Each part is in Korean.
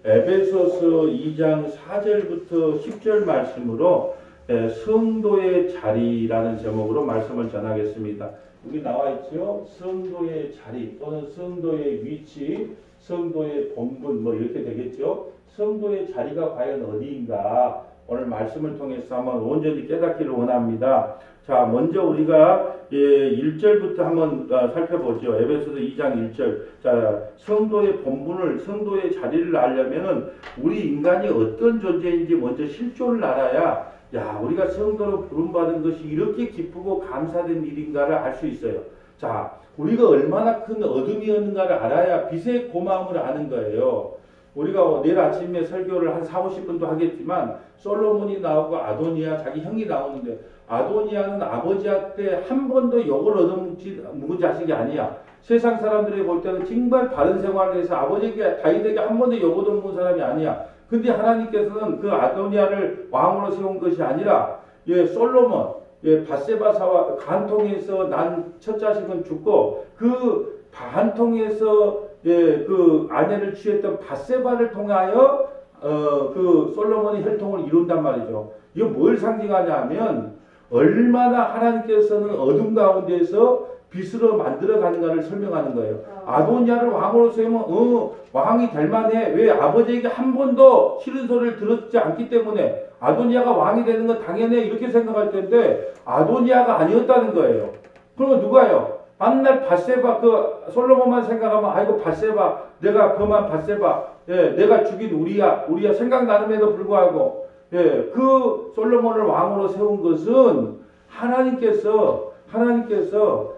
에베소서 2장 4절부터 10절 말씀으로 성도의 자리라는 제목으로 말씀을 전하겠습니다. 여기 나와 있죠. 성도의 자리 또는 성도의 위치, 성도의 본분 뭐 이렇게 되겠죠. 성도의 자리가 과연 어디인가 오늘 말씀을 통해서 한번 온전히 깨닫기를 원합니다. 자, 먼저 우리가 1절부터 한번 살펴보죠. 에베소서 2장 1절. 자, 성도의 본분을, 성도의 자리를 알려면은 우리 인간이 어떤 존재인지 먼저 실존을 알아야, 야, 우리가 성도로 부름받은 것이 이렇게 기쁘고 감사된 일인가를 알 수 있어요. 자, 우리가 얼마나 큰 어둠이었는가를 알아야 빛의 고마움을 아는 거예요. 우리가 내일 아침에 설교를 한 4, 50분도 하겠지만 솔로몬이 나오고 아도니아 자기 형이 나오는데, 아도니아는 아버지한테 한 번도 욕을 얻어먹은 자식이 아니야. 세상 사람들이 볼 때는 정말 바른 생활을 해서 아버지에게 다윗에게 한 번도 욕 얻어먹은 사람이 아니야. 근데 하나님께서는 그 아도니아를 왕으로 세운 것이 아니라 솔로몬, 밧세바사와 간통에서 난 첫 자식은 죽고 그 간통에서 그 아내를 취했던 밧세바를 통하여 그 솔로몬의 혈통을 이룬단 말이죠. 이거 뭘 상징하냐 하면 얼마나 하나님께서는 어둠 가운데서 빛으로 만들어가는가를 설명하는 거예요. 아도니아를 왕으로 세우면 왕이 될 만해. 왜? 아버지에게 한 번도 싫은 소리를 들었지 않기 때문에 아도니아가 왕이 되는 건 당연해 이렇게 생각할 텐데 아도니아가 아니었다는 거예요. 그러면 누가요? 만날 밧세바, 그 솔로몬만 생각하면 아이고 밧세바, 내가 범한 밧세바, 내가 죽인 우리야 생각나는데도 불구하고 그 솔로몬을 왕으로 세운 것은 하나님께서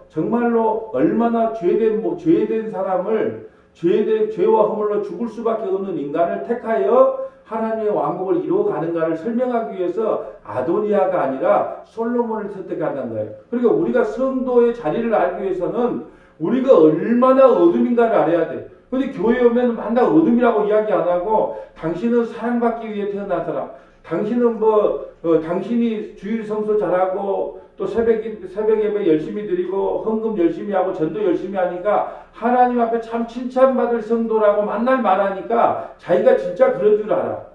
정말로 얼마나 죄된 사람을 죄와 허물로 죽을 수밖에 없는 인간을 택하여 하나님의 왕국을 이루어가는가를 설명하기 위해서 아도니아가 아니라 솔로몬을 선택한다는 거예요. 그러니까 우리가 성도의 자리를 알기 위해서는 우리가 얼마나 어둠인가를 알아야 돼. 근데 교회에 오면 맨날 어둠이라고 이야기 안 하고 당신은 사랑받기 위해 태어난 사람, 당신은 당신이 주일 성수 잘하고 또 새벽 예배 열심히 드리고 헌금 열심히 하고 전도 열심히 하니까 하나님 앞에 참 칭찬받을 성도라고 맨날 말하니까 자기가 진짜 그런 줄 알아.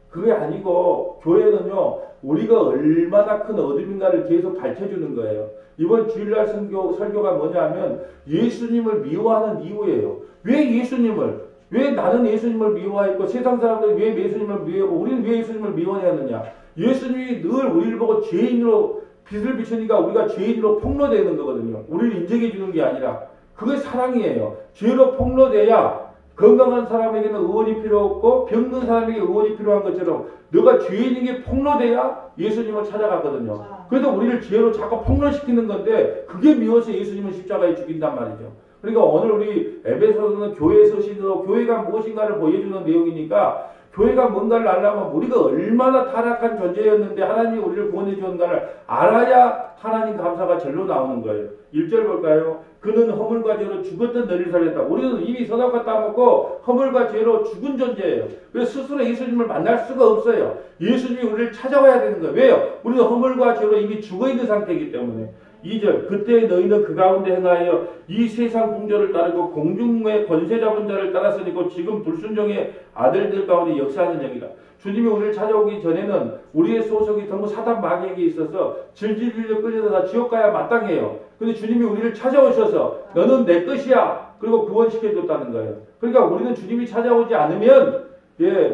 그게 아니고 교회는요, 우리가 얼마나 큰 어둠인가를 계속 밝혀주는 거예요. 이번 주일날 설교가 뭐냐면 예수님을 미워하는 이유예요. 왜 나는 예수님을 미워했고 세상 사람들은 왜 예수님을 미워하고 우리는 왜 예수님을 미워하느냐? 예수님이 늘 우리를 보고 죄인으로 빛을 비추니까 우리가 죄인으로 폭로되는 거거든요. 우리를 인정해 주는 게 아니라 그게 사랑이에요. 죄로 폭로돼야 건강한 사람에게는 의원이 필요 없고 병든 사람에게 의원이 필요한 것처럼 너가 죄인에게 폭로돼야 예수님을 찾아가거든요. 그래서 우리를 죄로 자꾸 폭로시키는 건데 그게 미워서 예수님을 십자가에 죽인단 말이죠. 그러니까 오늘 우리 에베소서는 교회 서신으로 교회가 무엇인가를 보여주는 내용이니까 교회가 뭔가를 알려면 우리가 얼마나 타락한 존재였는데 하나님이 우리를 구원해 주었는가를 알아야 하나님 감사가 절로 나오는 거예요. 1절 볼까요? 그는 허물과 죄로 죽었던 너를 살렸다. 우리는 이미 선악과 따먹고 허물과 죄로 죽은 존재예요. 그래서 스스로 예수님을 만날 수가 없어요. 예수님이 우리를 찾아와야 되는 거예요. 왜요? 우리는 허물과 죄로 이미 죽어있는 상태이기 때문에. 2절 그때 너희는 그 가운데 행하여 이 세상 풍조를 따르고 공중의 권세 잡은 자를 따랐으니고 지금 불순종의 아들들 가운데 역사하는 영이라. 주님이 우리를 찾아오기 전에는 우리의 소속이 전부 사단 마귀에게 있어서 질질질 끌려서 다 지옥 가야 마땅해요. 근데 주님이 우리를 찾아오셔서 너는 내 것이야. 그리고 구원시켜줬다는 거예요. 그러니까 우리는 주님이 찾아오지 않으면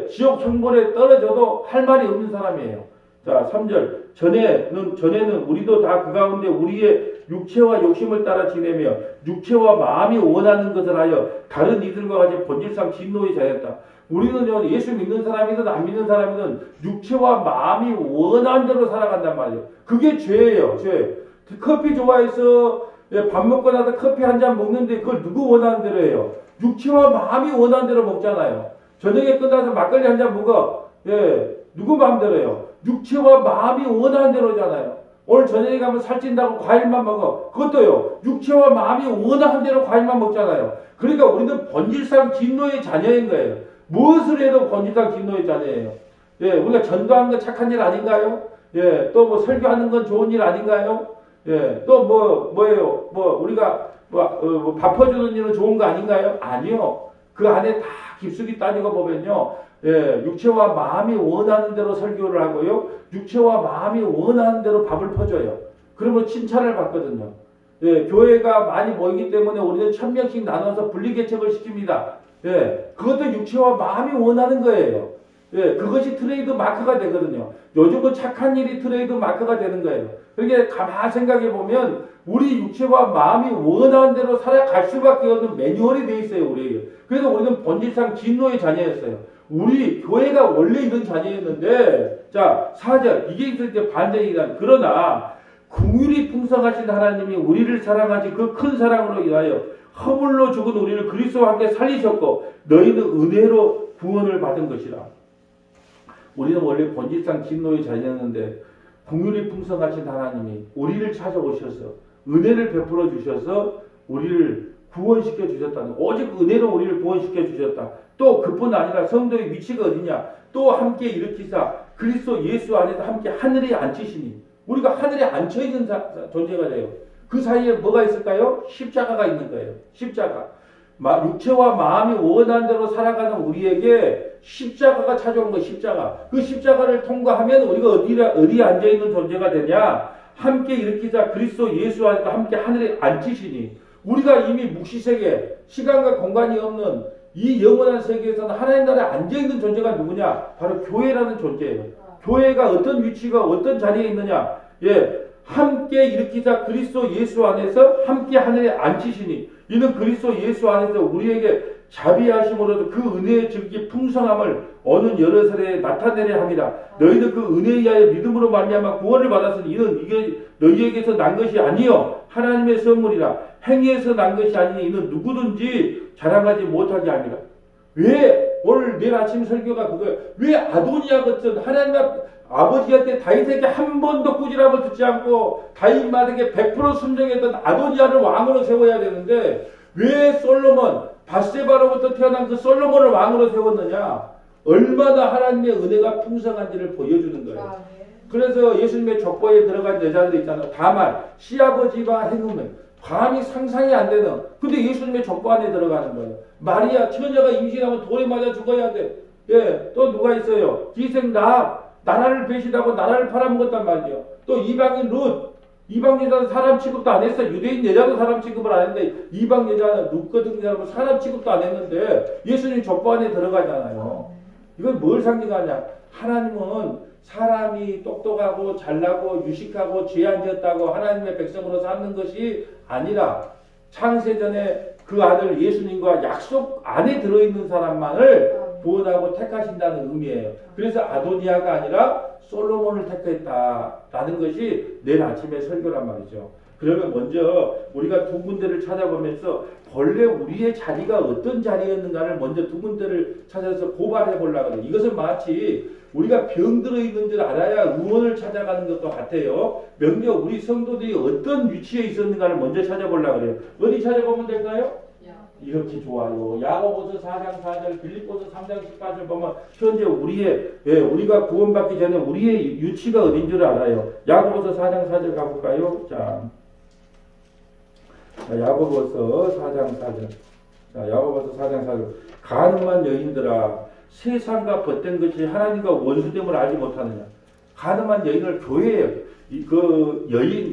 지옥 형벌에 떨어져도 할 말이 없는 사람이에요. 자, 3절. 전에는 우리도 다 그 가운데 우리의 육체와 욕심을 따라 지내며 육체와 마음이 원하는 것을 하여 다른 이들과 같이 본질상 진노의 자였다. 우리는요, 예수 믿는 사람이든 안 믿는 사람이든 육체와 마음이 원하는 대로 살아간단 말이에요. 그게 죄예요, 죄. 커피 좋아해서 밥 먹고 나서 커피 한 잔 먹는데 그걸 누구 원하는 대로 해요? 육체와 마음이 원하는 대로 먹잖아요. 저녁에 끝나서 막걸리 한 잔 먹어. 누구 마음대로 해요? 육체와 마음이 원하는 대로잖아요. 오늘 저녁에 가면 살찐다고 과일만 먹어. 그것도요. 육체와 마음이 원하는 대로 과일만 먹잖아요. 그러니까 우리는 본질상 진노의 자녀인 거예요. 무엇을 해도 본질상 진노의 자녀예요. 우리가 전도하는 건 착한 일 아닌가요? 또 뭐 설교하는 건 좋은 일 아닌가요? 또 뭐예요? 우리가 밥 퍼주는 일은 좋은 거 아닌가요? 아니요. 그 안에 다 깊숙이 따지고 보면요. 예, 육체와 마음이 원하는 대로 설교를 하고요. 육체와 마음이 원하는 대로 밥을 퍼줘요. 그러면 칭찬을 받거든요. 예, 교회가 많이 모이기 때문에 우리는 1000명씩 나눠서 분리개척을 시킵니다. 예, 그것도 육체와 마음이 원하는 거예요. 예, 그것이 트레이드 마크가 되거든요. 요즘은 착한 일이 트레이드 마크가 되는 거예요. 그러니까 가만히 생각해 보면 우리 육체와 마음이 원하는 대로 살아갈 수밖에 없는 매뉴얼이 돼 있어요, 우리에게. 그래서 우리는 본질상 진노의 자녀였어요. 우리 교회가 원래 이런 자녀였는데, 자, 4절. 이게 있을 때 반전이란. 그러나, 긍휼이 풍성하신 하나님이 우리를 사랑하신 그 큰 사랑으로 인하여 허물로 죽은 우리를 그리스도와 함께 살리셨고, 너희는 은혜로 구원을 받은 것이라. 우리는 원래 본질상 진노의 자녀였는데, 긍휼이 풍성하신 하나님이 우리를 찾아오셔서 은혜를 베풀어 주셔서 우리를 구원시켜 주셨다는, 오직 은혜로 우리를 구원시켜 주셨다. 또 그뿐 아니라 성도의 위치가 어디냐? 또 함께 일으키사 그리스도 예수 안에서 함께 하늘에 앉히시니, 우리가 하늘에 앉혀 있는 존재가 돼요. 그 사이에 뭐가 있을까요? 십자가가 있는 거예요. 십자가. 육체와 마음이 원하는 대로 살아가는 우리에게 십자가가 찾아온 거예요. 십자가. 그 십자가를 통과하면 우리가 어디에 앉아 있는 존재가 되냐? 함께 일으키사 그리스도 예수 안에서 함께 하늘에 앉히시니, 우리가 이미 묵시세계, 시간과 공간이 없는 이 영원한 세계에서는 하나님 나라에 앉아있는 존재가 누구냐? 바로 교회라는 존재예요. 교회가 어떤 위치가 어떤 자리에 있느냐? 예, 함께 일으키사 그리스도 예수 안에서 함께 하늘에 앉히시니, 이는 그리스도 예수 안에서 우리에게 자비하심으로도 그 은혜의 증기 풍성함을 어느 여러 사례에 나타내려 함이라. 너희는 그 은혜에 의하여 믿음으로 말미암아 구원을 받았으니 이는 이게 너희에게서 난 것이 아니요 하나님의 선물이라. 행위에서 난 것이 아니니 이는 누구든지 자랑하지 못하게 함이라. 왜 오늘 내일 아침 설교가 그거예요. 왜 아도니아 같은 하나님 아버지한테 다윗에게 한 번도 꾸지람을 듣지 않고 다윗 말에게 100% 순종했던 아도니아를 왕으로 세워야 되는데, 왜 솔로몬, 바세바로부터 태어난 그 솔로몬을 왕으로 세웠느냐? 얼마나 하나님의 은혜가 풍성한지를 보여주는 거예요. 그래서 예수님의 족보에 들어간 여자들 있잖아요. 다만 시아버지가 행음을 감히 상상이 안 되는, 근데 예수님의 족보 안에 들어가는 거예요. 마리아 처녀가 임신하면 돌에 맞아 죽어야 돼. 예, 또 누가 있어요? 기생 나라를 배신하고 나라를 팔아먹었단 말이죠. 또 이방인 룻, 이방 여자는 사람 취급도 안 했어요. 유대인 여자도 사람 취급을 안 했는데 이방 여자는 룻 같은 사람은 사람 취급도 안 했는데 예수님 족보 안에 들어가잖아요. 이건 뭘 상징하냐? 하나님은 사람이 똑똑하고 잘나고 유식하고 죄 안 지었다고 하나님의 백성으로 삼는 것이 아니라 창세전에 그 아들 예수님과 약속 안에 들어있는 사람만을 구원하고 택하신다는 의미예요. 그래서 아도니아가 아니라 솔로몬을 택했다라는 것이 내일 아침에 설교란 말이죠. 그러면 먼저 우리가 두 군데를 찾아보면서 본래 우리의 자리가 어떤 자리였는가를 먼저 두 군데를 찾아서 고발해 보려고 해요. 이것은 마치 우리가 병들어 있는 줄 알아야 의원을 찾아가는 것과 같아요. 명령 우리 성도들이 어떤 위치에 있었는가를 먼저 찾아보려고 해요. 어디 찾아보면 될까요? 이렇게 좋아요. 야고보서 4장 4절, 빌립보서 3장 18절 보면 현재 우리가 구원받기 전에 우리의 위치가 어딘 줄 알아요. 야고보서 4장 4절 가볼까요? 자, 야고보서 4장 4절. 자, 야고보서 4장 4절. 가늠한 여인들아, 세상과 벗된 것이 하나님과 원수됨을 알지 못하느냐. 가늠한 여인을 교회에, 그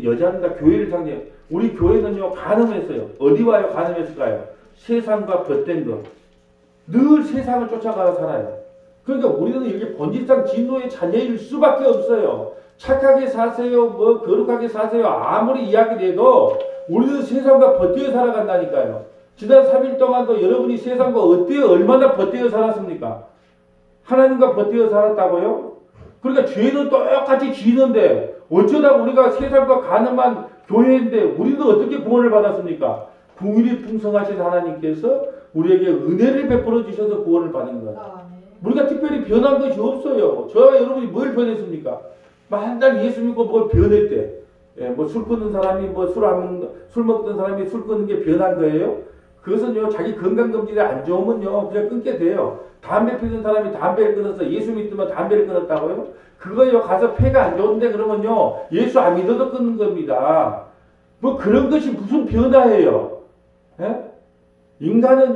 여자입니다. 교회를 상대해. 우리 교회는요, 가늠했어요. 어디 와요? 가늠했을까요? 세상과 벗된 것. 늘 세상을 쫓아가 살아요. 그러니까 우리는 이렇게 본질상 진노의 자녀일 수밖에 없어요. 착하게 사세요, 거룩하게 사세요. 아무리 이야기를 해도 우리는 세상과 벗대어 살아간다니까요. 지난 3일 동안도 여러분이 세상과 얼마나 벗대어 살았습니까? 하나님과 벗대어 살았다고요? 그러니까 죄는 똑같이 지는데 어쩌다 우리가 세상과 가늠한 교회인데 우리는 어떻게 구원을 받았습니까? 긍휼이 풍성하신 하나님께서 우리에게 은혜를 베풀어 주셔서 구원을 받은 거예요. 우리가 특별히 변한 것이 없어요. 저와 여러분이 뭘 변했습니까? 맨날 예수 믿고 뭘 변했대. 예, 술 끊는 사람이 술 먹던 사람이 술 끊는 게 변한 거예요? 그것은요, 자기 건강검진이 안 좋으면요, 그냥 끊게 돼요. 담배 피우는 사람이 담배를 끊어서 예수 믿으면 담배를 끊었다고요? 그거요, 가서 폐가 안 좋은데 그러면요, 예수 안 믿어도 끊는 겁니다. 뭐 그런 것이 무슨 변화예요? 예? 인간은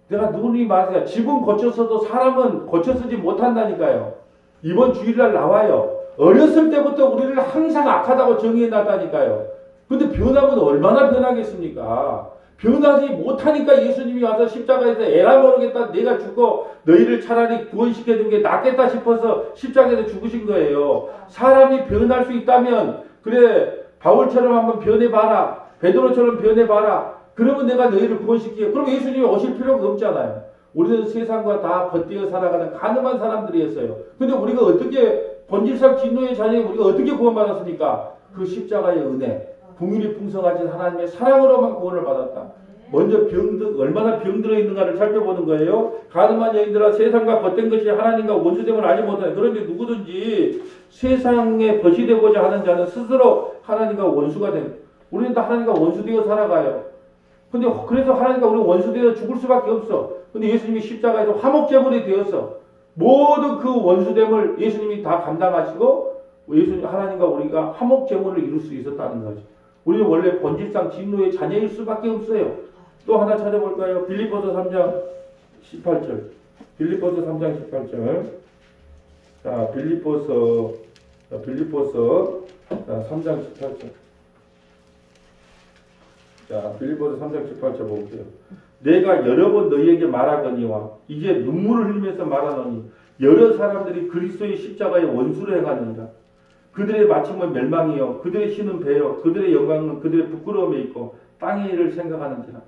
내가 누누이 말해요. 집은 고쳤어도 사람은 고쳐쓰지 못한다니까요. 이번 주일날 나와요. 어렸을 때부터 우리를 항상 악하다고 정의해놨다니까요. 근데 변하면 얼마나 변하겠습니까? 변하지 못하니까 예수님이 와서 십자가에서 에라 모르겠다. 내가 죽고 너희를 차라리 구원시켜준 게 낫겠다 싶어서 십자가에서 죽으신 거예요. 사람이 변할 수 있다면 그래 바울처럼 한번 변해봐라. 베드로처럼 변해봐라. 그러면 내가 너희를 구원시키게. 그럼 예수님이 오실 필요가 없잖아요. 우리는 세상과 다 벗되어 살아가는 가늠한 사람들이었어요. 근데 우리가 어떻게 본질상 진노의 자녀인 우리가 어떻게 구원받았습니까? 그 십자가의 은혜, 긍휼이 풍성하신 하나님의 사랑으로만 구원을 받았다. 먼저 얼마나 병들어 있는가를 살펴보는 거예요. 가늠한 여인들아 세상과 벗된 것이 하나님과 원수됨을 알지 못하네. 그런데 누구든지 세상에 벗이 되고자 하는 자는 스스로 하나님과 원수가 된. 우리는 다 하나님과 원수되어 살아가요. 근데 그래서 하나님과 우리 원수되어 죽을 수밖에 없어. 근데 예수님이 십자가에서 화목제물이 되어서 모든 그 원수됨을 예수님이 다 감당하시고 하나님과 우리가 화목제물을 이룰 수 있었다는 거죠. 우리는 원래 본질상 진노의 자녀일 수밖에 없어요. 또 하나 찾아볼까요? 빌립보서 3장 18절. 빌립보서 3장 18절. 자, 빌립보서 3장 18절. 자, 빌립보서 3장 18절 볼게요. 내가 여러 번 너희에게 말하거니와 이제 눈물을 흘리면서 말하노니 여러 사람들이 그리스도의 십자가의 원수를 행하느니라. 그들의 마침은 멸망이요 그들의 신은 배요 그들의 영광은 그들의 부끄러움에 있고 땅의 일을 생각하는지라.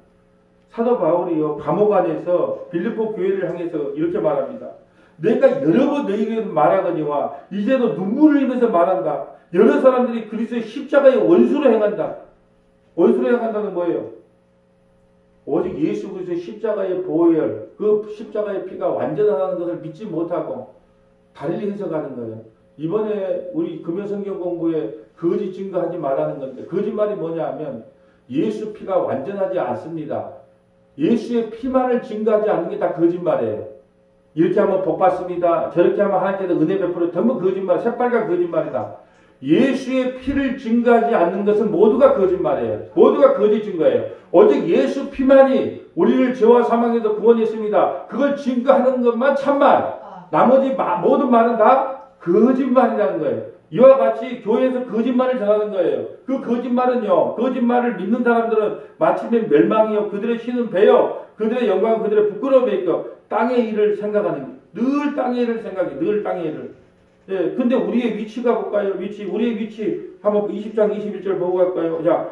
사도 바울이요 감옥 안에서 빌립보 교회를 향해서 이렇게 말합니다. 내가 여러 번 너희에게 말하거니와 이제도 눈물을 흘리면서 말한다. 여러 사람들이 그리스도의 십자가의 원수를 행한다. 원수를 행한다는 뭐예요? 오직 예수 그리스도의 십자가의 보혈, 그 십자가의 피가 완전하다는 것을 믿지 못하고 달리 해석하는 거예요. 이번에 우리 금요성경 공부에 거짓 증거하지 말라는 건데 거짓말이 뭐냐 하면 예수 피가 완전하지 않습니다. 예수의 피만을 증거하지 않는 게 다 거짓말이에요. 이렇게 하면 복 받습니다. 저렇게 하면 하나님께서 은혜 베풀어 전부 거짓말, 새빨간 거짓말이다. 예수의 피를 증거하지 않는 것은 모두가 거짓말이에요. 모두가 거짓 증거예요. 오직 예수 피만이 우리를 죄와 사망에서 구원했습니다. 그걸 증거하는 것만 참말. 나머지 모든 말은 다 거짓말이라는 거예요. 이와 같이 교회에서 거짓말을 전하는 거예요. 그 거짓말은요. 거짓말을 믿는 사람들은 마침내 멸망이요. 그들의 신은 배요. 그들의 영광은 그들의 부끄러움에 있고 땅의 일을 생각하는 늘 땅의 일을 생각해. 늘 땅의 일을. 예, 근데 우리의 위치가 볼까요? 우리의 위치 한번 20장 21절 보고 갈까요? 자,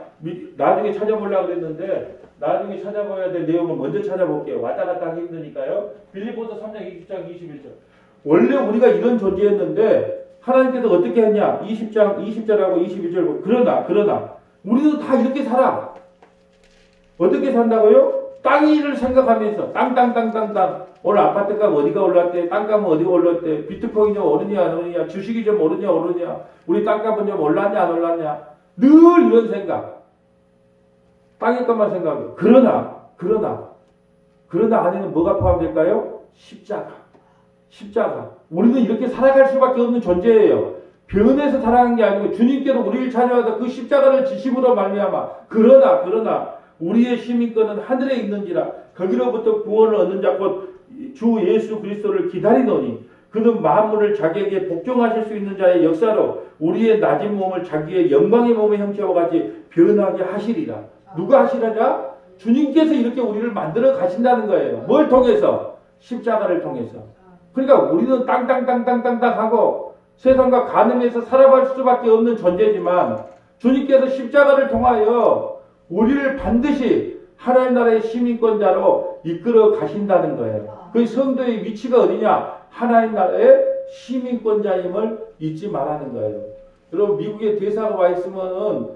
나중에 찾아보려고 그랬는데 나중에 찾아봐야 될 내용을 먼저 찾아볼게요. 왔다 갔다 하기 힘드니까요. 빌립보서 3장 20장 21절. 원래 우리가 이런 존재였는데 하나님께서 어떻게 했냐? 20절하고 21절. 그러나 우리도 다 이렇게 살아. 어떻게 산다고요? 땅의 일을 생각하면서 땅 오늘 아파트값 어디가 올랐대? 땅값은 어디가 올랐대? 비트코인이 오르냐 안 오르냐? 주식이 좀 오르냐 우리 땅값은 좀 올랐냐 안 올랐냐? 늘 이런 생각. 땅의 것만 생각해요. 그러나 안에는 뭐가 포함될까요? 십자가. 우리는 이렇게 살아갈 수밖에 없는 존재예요. 변해서 살아가는 게 아니고 주님께로 우리를 찾아와서 그 십자가를 지심으로 말미암아. 그러나 우리의 시민권은 하늘에 있는지라 거기로부터 구원을 얻는 자 곧 주 예수 그리스도를 기다리노니 그는 만물을 자기에게 복종하실 수 있는 자의 역사로 우리의 낮은 몸을 자기의 영광의 몸의 형체와 같이 변하게 하시리라. 누가 하시라냐? 주님께서 이렇게 우리를 만들어 가신다는 거예요. 뭘 통해서? 십자가를 통해서. 그러니까 우리는 땅 하고 세상과 간음에서 살아갈 수밖에 없는 존재지만 주님께서 십자가를 통하여 우리를 반드시 하나님 나라의 시민권자로 이끌어 가신다는 거예요. 그 성도의 위치가 어디냐? 하나님 나라의 시민권자임을 잊지 말라는 거예요. 여러분 미국에 대사가 와 있으면은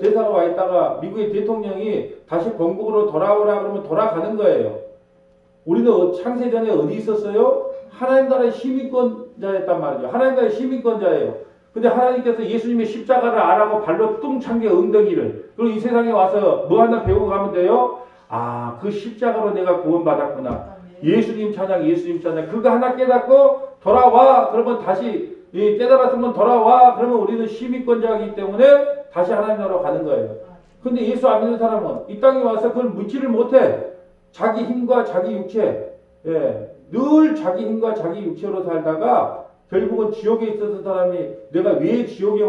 대사가 와 있다가 미국의 대통령이 다시 본국으로 돌아오라 그러면 돌아가는 거예요. 우리는 창세전에 어디 있었어요? 하나님 나라의 시민권자였단 말이죠. 하나님 나라의 시민권자예요. 근데 하나님께서 예수님의 십자가를 안하고 발로 뚱 찬 게 엉덩이를. 그리고 이 세상에 와서 뭐 하나 배우고 가면 돼요? 아, 그 십자가로 내가 구원받았구나. 예수님 찬양. 그거 하나 깨닫고 돌아와. 그러면 다시 깨달았으면 돌아와. 그러면 우리는 시민권자이기 때문에 다시 하나님 나라로 가는 거예요. 근데 예수 안 믿는 사람은 이 땅에 와서 그걸 묻지를 못해. 자기 힘과 자기 육체, 늘 자기 힘과 자기 육체로 살다가 결국은 지옥에 있었던 사람이 내가 왜 지옥에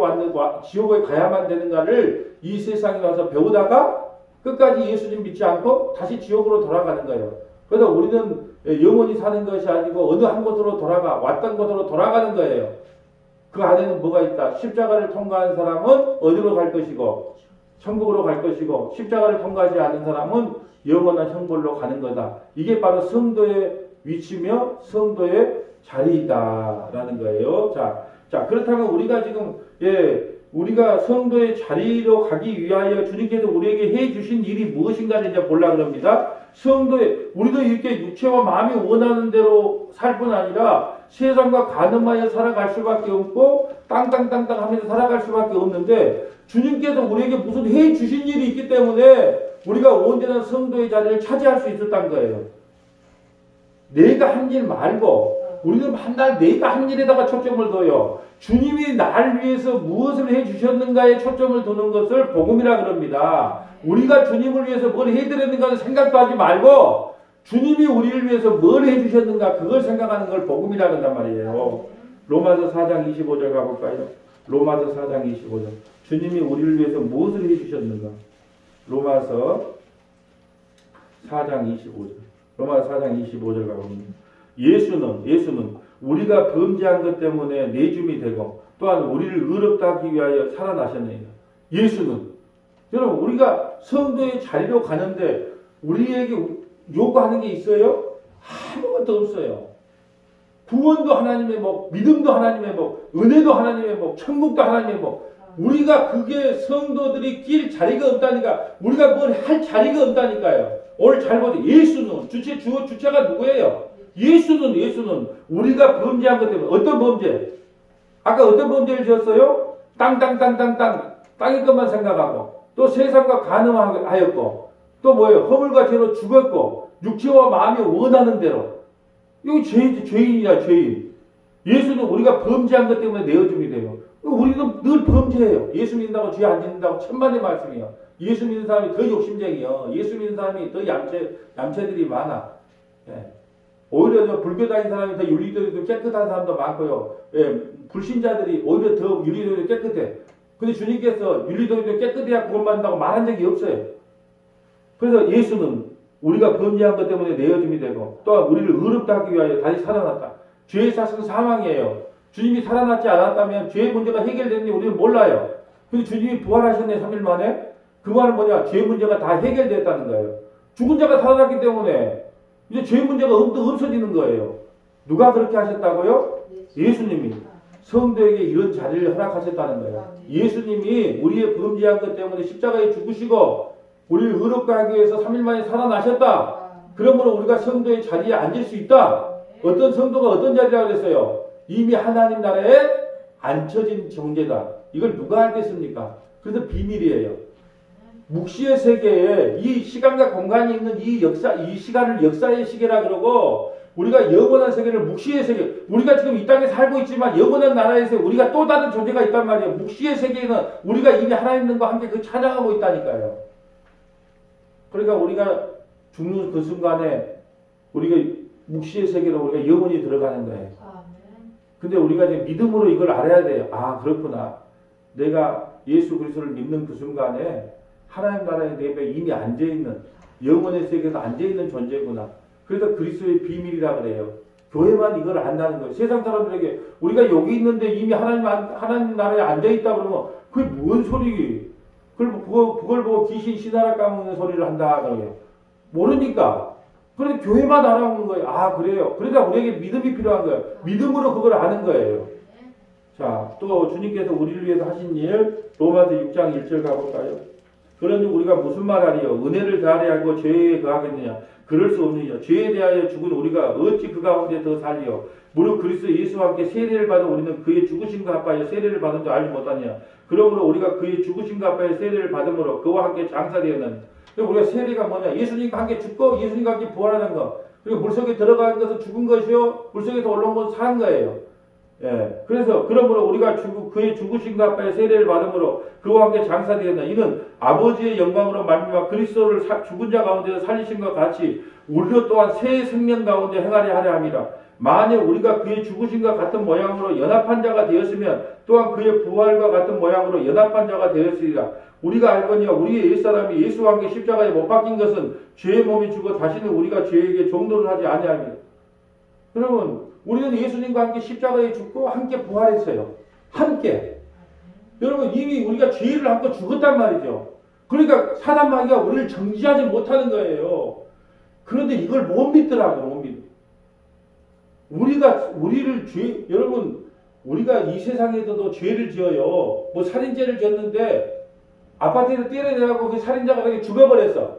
지옥에 가야만 되는가를 이 세상에 와서 배우다가 끝까지 예수님 믿지 않고 다시 지옥으로 돌아가는 거예요. 그래서 우리는 영원히 사는 것이 아니고 어느 한 곳으로 왔던 곳으로 돌아가는 거예요. 그 안에는 뭐가 있다. 십자가를 통과한 사람은 어디로 갈 것이고 천국으로 갈 것이고 십자가를 통과하지 않은 사람은 영원한 형벌로 가는 거다. 이게 바로 성도의 위치며 성도의 자리이다라는 거예요. 자 그렇다면 우리가 지금 우리가 성도의 자리로 가기 위하여 주님께서 우리에게 해 주신 일이 무엇인가를 이제 보려고 합니다. 우리도 이렇게 육체와 마음이 원하는 대로 살 뿐 아니라 세상과 가늠하여 살아갈 수밖에 없고 땅땅땅땅 하면서 살아갈 수밖에 없는데 주님께서 우리에게 무슨 해 주신 일이 있기 때문에 우리가 온전한 성도의 자리를 차지할 수 있었다는 거예요. 내가 한 일 말고 우리는 맨날 내가 한 일에다가 초점을 둬요. 주님이 날 위해서 무엇을 해주셨는가에 초점을 두는 것을 복음이라 그럽니다. 우리가 주님을 위해서 뭘 해드렸는가는 생각도 하지 말고 주님이 우리를 위해서 뭘 해주셨는가 그걸 생각하는 걸 복음이라 그런단 말이에요. 로마서 4장 25절 가볼까요? 로마서 4장 25절. 주님이 우리를 위해서 무엇을 해주셨는가? 로마서 4장 25절. 로마서 4장 25절 가봅니다. 예수는 우리가 범죄한 것 때문에 내줌이 되고 또한 우리를 의롭다 하기 위하여 살아나셨느니라. 예수는 여러분 우리가 성도의 자리로 가는데 우리에게 요구하는 게 있어요? 아무것도 없어요. 구원도 하나님의 복, 믿음도 하나님의 복, 은혜도 하나님의 복, 천국도 하나님의 복. 우리가 그게 성도들이 낄 자리가 없다니까. 우리가 뭘 할 자리가 없다니까요. 오늘 잘 보세요. 예수는 주체가 누구예요? 예수는 우리가 범죄한 것 때문에 어떤 범죄? 아까 어떤 범죄를 지었어요? 땅의 것만 생각하고 또 세상과 간음하였고 또 뭐예요? 허물과 죄로 죽었고 육체와 마음이 원하는 대로. 이거 죄인이야 죄인. 예수는 우리가 범죄한 것 때문에 내어줌이 돼요. 우리는 늘 범죄해요. 예수 믿는다고 죄 안 짓는다고 천만의 말씀이요. 예수 믿는 사람이 더 욕심쟁이요. 예수 믿는 사람이 더 얌체들이 많아. 오히려 불교 다닌 사람이 더 윤리적으로 깨끗한 사람도 많고요. 불신자들이 오히려 더 윤리적으로 깨끗해. 근데 주님께서 윤리적으로 깨끗해야 구원받는다고 말한 적이 없어요. 그래서 예수는 우리가 범죄한 것 때문에 내어줌이 되고 또한 우리를 의롭다 하기 위하여 다시 살아났다. 죄의 삭은 사망이에요. 주님이 살아났지 않았다면 죄의 문제가 해결됐는지 우리는 몰라요. 근데 주님이 부활하셨네 3일 만에. 그 말은 뭐냐? 죄 문제가 다 해결됐다는 거예요. 죽은 자가 살아났기 때문에 이제 죄 문제가 없어지는 거예요. 누가 그렇게 하셨다고요? 예수님이 성도에게 이런 자리를 허락하셨다는 거예요. 예수님이 우리의 범죄한 것 때문에 십자가에 죽으시고 우리를 의롭게 하기 위해서 3일 만에 살아나셨다. 그러므로 우리가 성도의 자리에 앉을 수 있다. 어떤 성도가 어떤 자리라고 그랬어요? 이미 하나님 나라에 앉혀진 존재다. 이걸 누가 알겠습니까? 그래서 비밀이에요. 묵시의 세계에 이 시간과 공간이 있는 이 시간을 역사의 시계라 그러고 우리가 영원한 세계를 묵시의 세계, 우리가 지금 이 땅에 살고 있지만 영원한 나라에서 우리가 또 다른 존재가 있단 말이에요. 묵시의 세계에는 우리가 이미 하나님과 함께 그 찬양하고 있다니까요. 그러니까 우리가 죽는 그 순간에 우리가 묵시의 세계로 우리가 영원히 들어가는 거예요. 근데 우리가 이제 믿음으로 이걸 알아야 돼요. 아, 그렇구나. 내가 예수 그리스도를 믿는 그 순간에 하나님 나라에 내가 이미 앉아있는 영원의 세계에서 앉아있는 존재구나. 그래서 그리스도의 비밀이라 그래요. 교회만 이걸 안다는 거예요. 세상 사람들에게 우리가 여기 있는데 이미 하나님 나라에 앉아있다 그러면 그게 뭔 소리기? 그걸 보고 귀신 신하라 까먹는 소리를 한다 그래요. 모르니까. 그런데 교회만 알아오는 거예요. 아, 그래요. 그러니까 우리에게 믿음이 필요한 거예요. 믿음으로 그걸 아는 거예요. 자, 또 주님께서 우리를 위해서 하신 일 로마서 6장 1절 가볼까요? 그러니 우리가 무슨 말하리요? 은혜를 더하려 하고 죄에 거하겠느냐? 그럴 수 없느냐? 죄에 대하여 죽은 우리가 어찌 그 가운데 더 살리요? 무릇 그리스도 예수와 함께 세례를 받은 우리는 그의 죽으심과 합하여 세례를 받은 줄 알지 못하느냐? 그러므로 우리가 그의 죽으심과 합하여 세례를 받음으로 그와 함께 장사되었느냐? 우리가 세례가 뭐냐? 예수님과 함께 죽고 예수님과 함께 부활하는 거. 그리고 물속에 들어가는 것은 죽은 것이요. 물속에서 올라온 것은 산 거예요. 예. 그래서 그러므로 우리가 그의 죽으신 값의 세례를 받음으로 그와 함께 장사되었나 이는 아버지의 영광으로 말미암아 그리스도를 죽은 자 가운데서 살리신 것 같이 우리도 또한 새 생명 가운데 행하려 하려 함이라. 만약 우리가 그의 죽으신과 같은 모양으로 연합한 자가 되었으면 또한 그의 부활과 같은 모양으로 연합한 자가 되었으리라. 우리가 알거니와 우리의 옛사람이 예수와 함께 십자가에 못 박힌 것은 죄의 몸이 죽어 다시는 우리가 죄에게 종노를 하지 아니하니라. 여러분 우리는 예수님과 함께 십자가에 죽고 함께 부활했어요. 함께. 여러분 이미 우리가 죄를 안고 죽었단 말이죠. 그러니까 사단 마귀가 우리를 정지하지 못하는 거예요. 그런데 이걸 못 믿더라고요. 못 믿어. 여러분 우리가 이 세상에서도 죄를 지어요. 뭐 살인죄를 졌는데 아파트에서 때려내라고 그 살인자가 그렇게 죽어버렸어.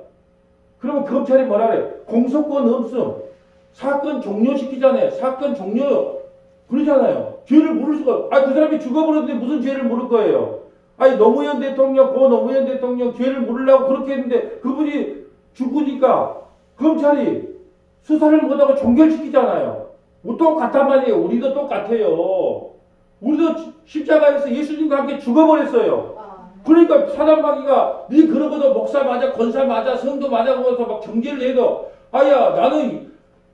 그러면 검찰이 뭐라 그래? 공소권 없음. 사건 종료시키잖아요. 사건 종료. 그러잖아요. 죄를 물을 수가, 그 사람이 죽어버렸는데 무슨 죄를 물을 거예요? 노무현 대통령, 고 노무현 대통령 죄를 물으려고 그렇게 했는데 그분이 죽으니까 검찰이 수사를 못하고 종결시키잖아요. 똑같단 말이에요. 우리도 똑같아요. 우리도 십자가에서 예수님과 함께 죽어버렸어요. 그러니까 사단 마귀가 네 그러고도 목사 맞아, 권사 맞아, 성도 맞아 그러면서 막 정죄를 해도 나는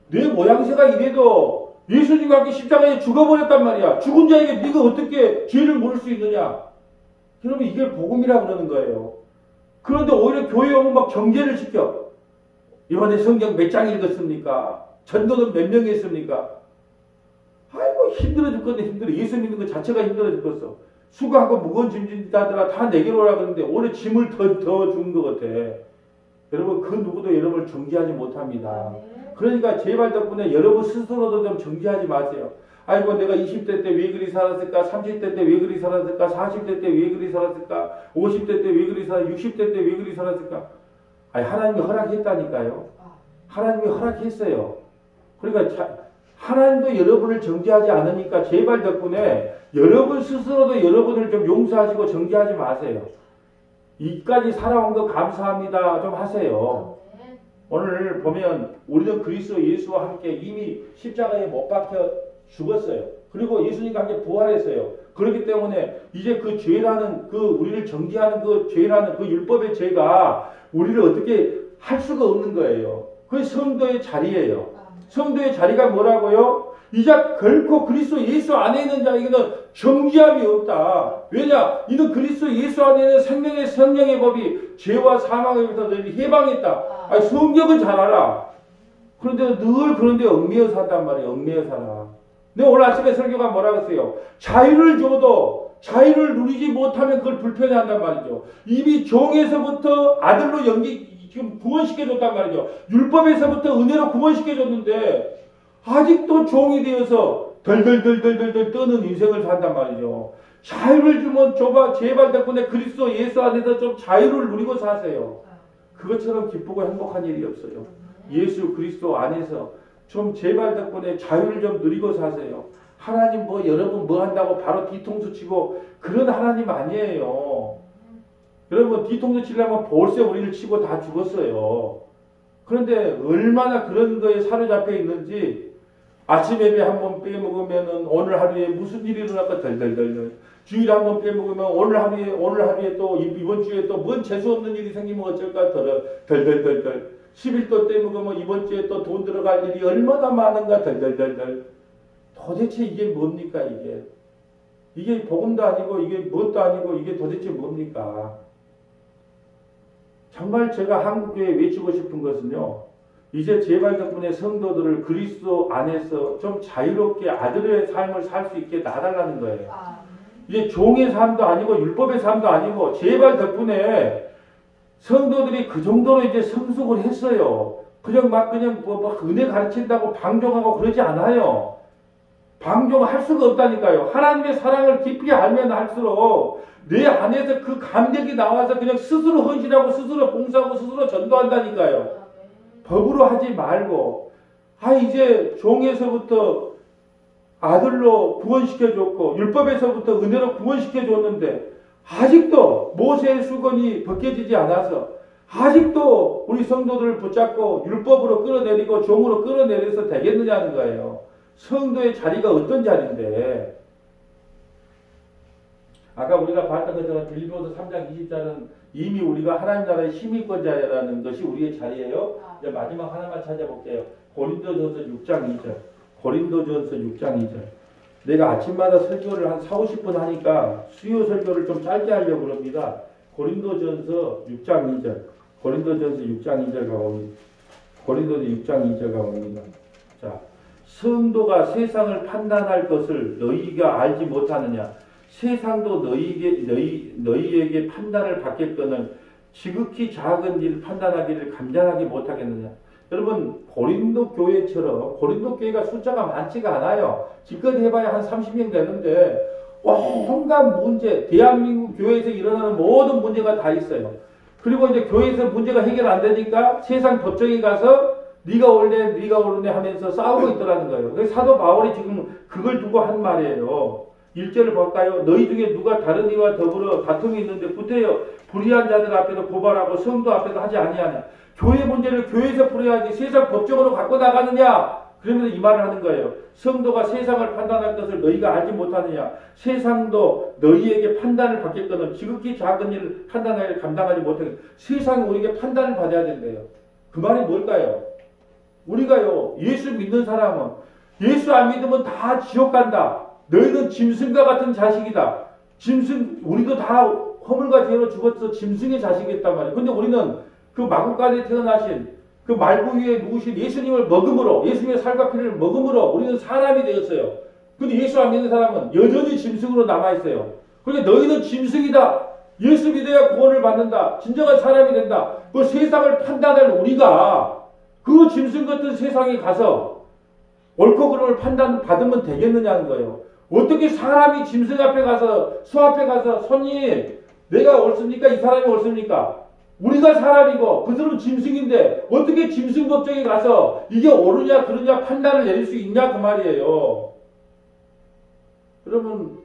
내 모양새가 이래도 예수님과 함께 십자가에 죽어버렸단 말이야. 죽은 자에게 네가 어떻게 죄를 물을 수 있느냐. 그러면 이게 복음이라고 그러는 거예요. 그런데 오히려 교회 오면 막 정죄를 시켜. 이번에 성경 몇 장 읽었습니까? 전도는 몇 명 했습니까? 힘들어 죽겠네. 힘들어. 예수 믿는 것 자체가 힘들어 죽겠어. 수고하고 무거운 짐 진다더라 다 내게로 오라 그러는데 오히려 짐을 더 준 것 같아. 여러분 그 누구도 여러분을 정죄하지 못합니다. 그러니까 제발 덕분에 여러분 스스로도 좀 정죄하지 마세요. 내가 20대 때 왜 그리 살았을까? 30대 때 왜 그리 살았을까? 40대 때 왜 그리 살았을까? 50대 때 왜 그리 살았을까? 60대 때 왜 그리 살았을까? 하나님이 허락했다니까요. 하나님이 허락했어요. 그러니까 하나님도 여러분을 정죄하지 않으니까 제발 덕분에 여러분 스스로도 여러분을 좀 용서하시고 정죄하지 마세요. 이까지 살아온 거 감사합니다. 좀 하세요. 오늘 보면 우리는 그리스도 예수와 함께 이미 십자가에 못 박혀 죽었어요. 그리고 예수님과 함께 부활했어요. 그렇기 때문에 이제 그 죄라는 우리를 정죄하는 그 죄라는 그 율법의 죄가 우리를 어떻게 할 수가 없는 거예요. 그게 성도의 자리예요. 성도의 자리가 뭐라고요? 이제 결코 그리스도 예수 안에 있는 자에게는 정죄함이 없다. 왜냐? 이는 그리스도 예수 안에 있는 생명의 성령의 법이 죄와 사망에서 너희를 해방했다. 성경을 잘 알아. 그런데 늘 그런데 얽매여 산단 말이에요. 얽매여 살아. 내가 오늘 아침에 설교가 뭐라고 했어요? 자유를 줘도 자유를 누리지 못하면 그걸 불편해한단 말이죠. 이미 종에서부터 아들로 지금 구원시켜줬단 말이죠. 율법에서부터 은혜로 구원시켜줬는데 아직도 종이 되어서 덜덜덜덜덜 떠는 인생을 산단 말이죠. 자유를 주면 제발 덕분에 그리스도 예수 안에서 좀 자유를 누리고 사세요. 그것처럼 기쁘고 행복한 일이 없어요. 예수 그리스도 안에서 좀 제발 덕분에 자유를 좀 누리고 사세요. 하나님 여러분 뭐 한다고 바로 뒤통수 치고 그런 하나님 아니에요. 여러분 뒤통수 치려면 벌써 우리를 치고 다 죽었어요. 그런데 얼마나 그런 거에 사로잡혀 있는지 아침 예배 한번 빼먹으면은 오늘 하루에 무슨 일이 일어날까 덜덜덜덜. 주일에 한번 빼먹으면 오늘 하루에 또 이번 주에 또 뭔 재수 없는 일이 생기면 어쩔까 덜덜덜덜. 10일도 빼먹으면 이번 주에 또 돈 들어갈 일이 얼마나 많은가 덜덜덜덜. 도대체 이게 뭡니까 이게? 이게 복음도 아니고 이게 뭣도 아니고 이게 도대체 뭡니까? 정말 제가 한국교회에 외치고 싶은 것은요. 이제 제발 덕분에 성도들을 그리스도 안에서 좀 자유롭게 아들의 삶을 살 수 있게 놔달라는 거예요. 이제 종의 삶도 아니고 율법의 삶도 아니고 제발 덕분에 성도들이 그 정도로 이제 성숙을 했어요. 그냥 은혜 가르친다고 방종하고 그러지 않아요. 방종할 수가 없다니까요. 하나님의 사랑을 깊이 알면 할수록 내 안에서 그 감격이 나와서 그냥 스스로 헌신하고 스스로 봉사하고 스스로 전도한다니까요. 법으로 하지 말고 이제 종에서부터 아들로 구원시켜줬고 율법에서부터 은혜로 구원시켜줬는데 아직도 모세의 수건이 벗겨지지 않아서 아직도 우리 성도들을 붙잡고 율법으로 끌어내리고 종으로 끌어내려서 되겠느냐는 거예요. 성도의 자리가 어떤 자리인데, 아까 우리가 봤던 것처럼 빌립보서 3장 20절은 이미 우리가 하나님 나라의 시민권자라는 것이 우리의 자리예요. 이제 마지막 하나만 찾아볼게요. 고린도전서 6장 2절. 고린도전서 6장 2절. 내가 아침마다 설교를 한 4, 50분 하니까 수요 설교를 좀 짧게 하려고 합니다. 고린도전서 6장 2절. 고린도전서 6장 2절 가봅니다. 고린도전서 6장 2절 가봅니다. 자, 성도가 세상을 판단할 것을 너희가 알지 못하느냐? 세상도 너희에게 판단을 받겠거늘 지극히 작은 일 판단하기를 감당하지 못하겠느냐. 여러분, 고린도 교회처럼, 고린도 교회가 숫자가 많지가 않아요. 지껏 해봐야 한 30명 되는데 온갖 문제, 대한민국 교회에서 일어나는 모든 문제가 다 있어요. 그리고 이제 교회에서 문제가 해결 안 되니까 세상 법정에 가서 네가 옳네 네가 옳네 하면서 싸우고 있더라는 거예요. 그래서 사도 바울이 지금 그걸 두고 한 말이에요. 1절을 볼까요? 너희 중에 누가 다른 이와 더불어 다툼이 있는데 구태여 불의한 자들 앞에서 고발하고 성도 앞에서 하지 아니하냐. 교회 문제를 교회에서 풀어야지 세상 법적으로 갖고 나가느냐. 그러면서 이 말을 하는 거예요. 성도가 세상을 판단할 것을 너희가 알지 못하느냐. 세상도 너희에게 판단을 받겠거늘 지극히 작은 일을 판단하기를 감당하지 못하겠느냐. 세상이 우리에게 판단을 받아야 된대요. 그 말이 뭘까요? 우리가요, 예수 믿는 사람은 예수 안 믿으면 다 지옥 간다. 너희는 짐승과 같은 자식이다. 짐승, 우리도 다 허물과 죄로 죽어서 짐승의 자식이었단 말이에요. 근데 우리는 그 마구간에 태어나신 그 말구 위에 누우신 예수님을 먹음으로, 예수님의 살과 피를 먹음으로 우리는 사람이 되었어요. 근데 예수 안 믿는 사람은 여전히 짐승으로 남아있어요. 그러니까 너희는 짐승이다. 예수 믿어야 구원을 받는다. 진정한 사람이 된다. 그 세상을 판단할 우리가 그 짐승 같은 세상에 가서 옳고 그름을 판단받으면 되겠느냐는 거예요. 어떻게 사람이 짐승 앞에 가서, 소 앞에 가서, 손님, 내가 옳습니까? 이 사람이 옳습니까? 우리가 사람이고, 그 사람은 짐승인데, 어떻게 짐승 법정에 가서 이게 옳으냐, 그러냐 판단을 내릴 수 있냐, 그 말이에요. 그러면,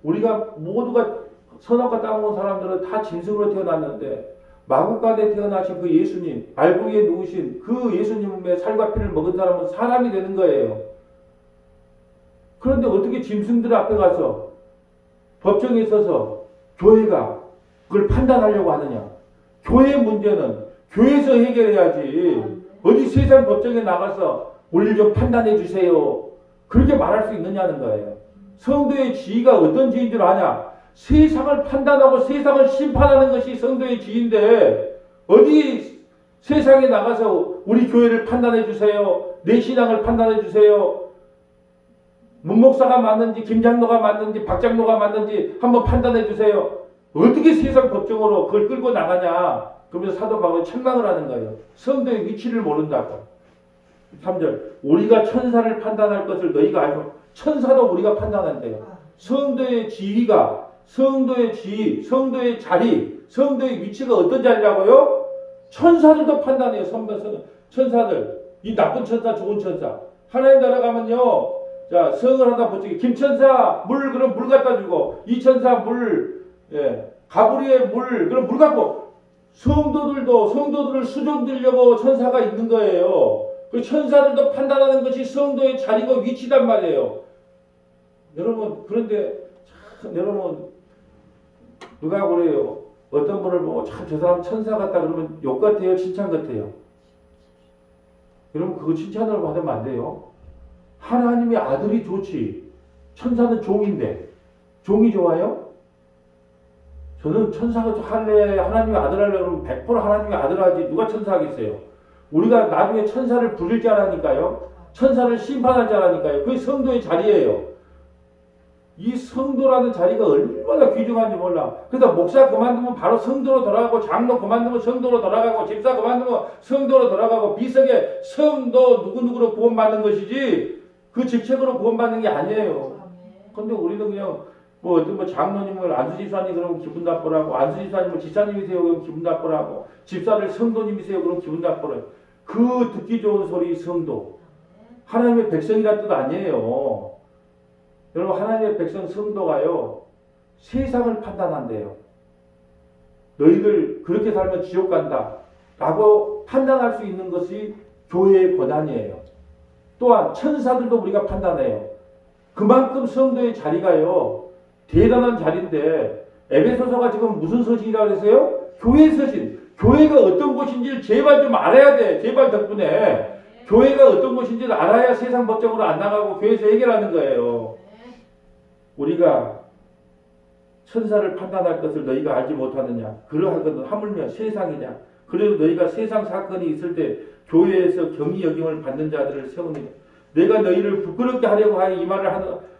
우리가 모두가 선악과 땅온 사람들은 다 짐승으로 태어났는데, 마구간에 태어나신 그 예수님, 알고 위에 누우신 그 예수님의 살과 피를 먹은 사람은 사람이 되는 거예요. 그런데 어떻게 짐승들 앞에 가서 법정에 서서 교회가 그걸 판단하려고 하느냐. 교회 문제는 교회에서 해결해야지. 어디 세상 법정에 나가서 우리를 좀 판단해 주세요. 그렇게 말할 수 있느냐는 거예요. 성도의 지위가 어떤 지위인 줄 아냐. 세상을 판단하고 세상을 심판하는 것이 성도의 지위인데 어디 세상에 나가서 우리 교회를 판단해 주세요. 내 신앙을 판단해 주세요. 문목사가 맞는지 김장로가 맞는지 박장로가 맞는지 한번 판단해 주세요. 어떻게 세상 법정으로 그걸 끌고 나가냐. 그러면서 사도 바울이 책망을 하는 거예요. 성도의 위치를 모른다고. 3절 우리가 천사를 판단할 것을 너희가 알고. 천사도 우리가 판단한대요. 성도의 지위가 성도의 지위, 성도의 자리, 성도의 위치가 어떤 자리라고요? 천사들도 판단해요. 천사들. 이 나쁜 천사, 좋은 천사. 하나님 나라 가면요. 자, 성을 하나 붙이게. 김천사, 그럼 물 갖다 주고. 이 천사, 가브리엘 그럼 물 갖고. 성도들을 수종들려고 천사가 있는 거예요. 그 천사들도 판단하는 것이 성도의 자리고 위치단 말이에요. 여러분, 그런데, 여러분, 누가 그래요? 어떤 분을 보고 참 저 사람 천사 같다 그러면 욕 같아요? 칭찬 같아요? 여러분 그거 칭찬을 받으면 안 돼요. 하나님의 아들이 좋지. 천사는 종인데 종이 좋아요? 저는 천사가 할래 하나님의 아들 하려고 그러면 100% 하나님의 아들 하지 누가 천사 하겠어요? 우리가 나중에 천사를 부릴 줄 알았니까요. 천사를 심판할 줄 알았니까요. 그게 성도의 자리예요. 이 성도라는 자리가 얼마나 귀중한지 몰라. 그래서 목사 그만두면 바로 성도로 돌아가고 장로 그만두면 성도로 돌아가고 집사 그만두면 성도로 돌아가고 비석에 성도 누구누구로 구원받는 것이지 그 직책으로 구원받는 게 아니에요. 근데 우리는 그냥 어떤 장로님을 안수집사님 그러면 기분 나쁘라고 안수집사님을 집사님이세요 그러면 기분 나쁘라고 집사를 성도님이세요 그러면 기분 나쁘라고 그 듣기 좋은 소리 성도 하나님의 백성이란 뜻 아니에요. 여러분 하나님의 백성 성도가요. 세상을 판단한대요. 너희들 그렇게 살면 지옥 간다. 라고 판단할 수 있는 것이 교회의 권한이에요. 또한 천사들도 우리가 판단해요. 그만큼 성도의 자리가요 대단한 자리인데 에베소서가 지금 무슨 서신이라고 그랬어요? 교회 서신. 교회가 어떤 곳인지를 제발 좀 알아야 돼. 제발 덕분에 교회가 어떤 곳인지를 알아야 세상 법정으로 안 나가고 교회에서 해결하는 거예요. 우리가 천사를 판단할 것을 너희가 알지 못하느냐? 그러하거든 하물며 세상이냐? 그래도 너희가 세상 사건이 있을 때 교회에서 경위 여김을 받는 자들을 세우니 내가 너희를 부끄럽게 하려고 하여 이 말을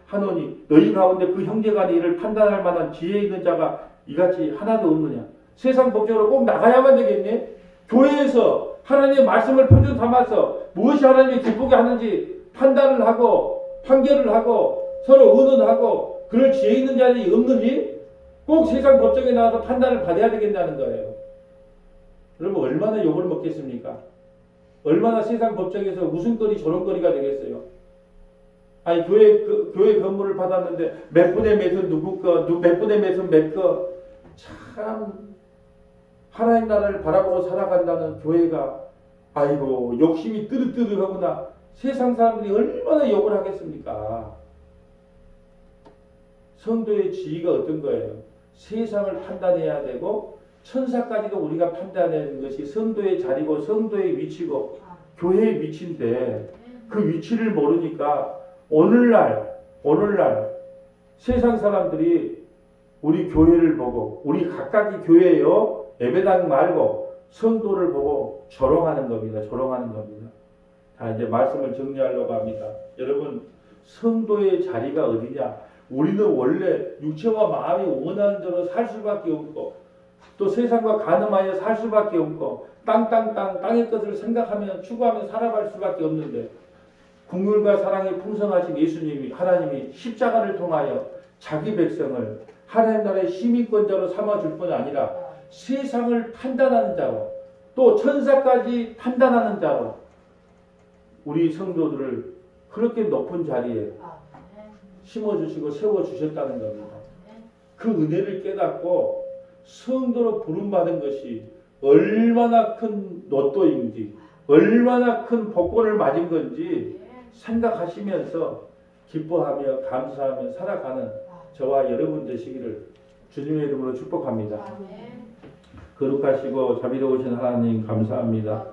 하노니 너희 가운데 그 형제간의 일을 판단할 만한 지혜 있는 자가 이같이 하나도 없느냐? 세상 법정으로 꼭 나가야만 되겠니? 교회에서 하나님의 말씀을 표준 삼아서 무엇이 하나님이 기쁘게 하는지 판단을 하고 판결을 하고 서로 의논하고 그럴 지혜 있는 자들이 없느니 꼭 세상 법정에 나와서 판단을 받아야 되겠다는 거예요. 여러분 얼마나 욕을 먹겠습니까? 얼마나 세상 법정에서 웃음거리 조롱거리가 되겠어요. 아니 교회 건물을 받았는데 몇 분의 몇은 누구 거, 몇 분의 몇은 몇 거. 참 하나님 나라를 바라보고 살아간다는 교회가 아이고 욕심이 뜨르뜨르하구나. 세상 사람들이 얼마나 욕을 하겠습니까? 성도의 지위가 어떤 거예요? 세상을 판단해야 되고 천사까지도 우리가 판단해야 되는 것이 성도의 자리고 성도의 위치고 교회의 위치인데 그 위치를 모르니까 오늘날 세상 사람들이 우리 교회를 보고 우리 각각의 교회요 예배당 말고 성도를 보고 조롱하는 겁니다. 조롱하는 겁니다. 자 이제 말씀을 정리하려고 합니다. 여러분 성도의 자리가 어디냐? 우리는 원래 육체와 마음이 원하는 대로 살 수밖에 없고 또 세상과 간음하여 살 수밖에 없고 땅의 것을 생각하며 추구하며 살아갈 수밖에 없는데 국률과 사랑이 풍성하신 예수님이 하나님이 십자가를 통하여 자기 백성을 하나님 나라의 시민권자로 삼아줄 뿐 아니라 세상을 판단하는 자로 또 천사까지 판단하는 자로 우리 성도들을 그렇게 높은 자리에 심어주시고 세워주셨다는 겁니다. 그 은혜를 깨닫고 성도로 부름받은 것이 얼마나 큰 로또인지 얼마나 큰 복권을 맞은 건지 생각하시면서 기뻐하며 감사하며 살아가는 저와 여러분 되시기를 주님의 이름으로 축복합니다. 거룩하시고 자비로우신 하나님 감사합니다.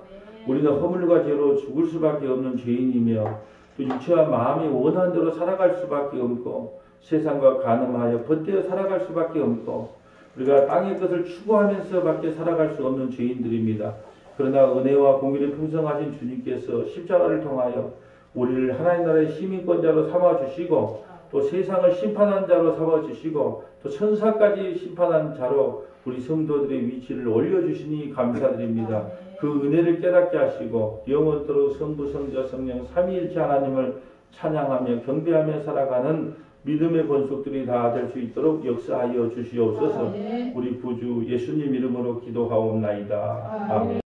우리는 허물과 죄로 죽을 수밖에 없는 죄인이며 또 육체와 마음이 원하는 대로 살아갈 수밖에 없고 세상과 간음하여 벗되어 살아갈 수밖에 없고 우리가 땅의 것을 추구하면서밖에 살아갈 수 없는 죄인들입니다. 그러나 은혜와 공의를 풍성하신 주님께서 십자가를 통하여 우리를 하나님 나라의 시민권자로 삼아주시고 또 세상을 심판한 자로 삼아주시고 또 천사까지 심판한 자로 우리 성도들의 위치를 올려주시니 감사드립니다. 그 은혜를 깨닫게 하시고 영원토록 성부 성자 성령 삼위일체 하나님을 찬양하며 경배하며 살아가는 믿음의 권속들이 다 될 수 있도록 역사하여 주시옵소서. 우리 구주 예수님 이름으로 기도하옵나이다. 아멘.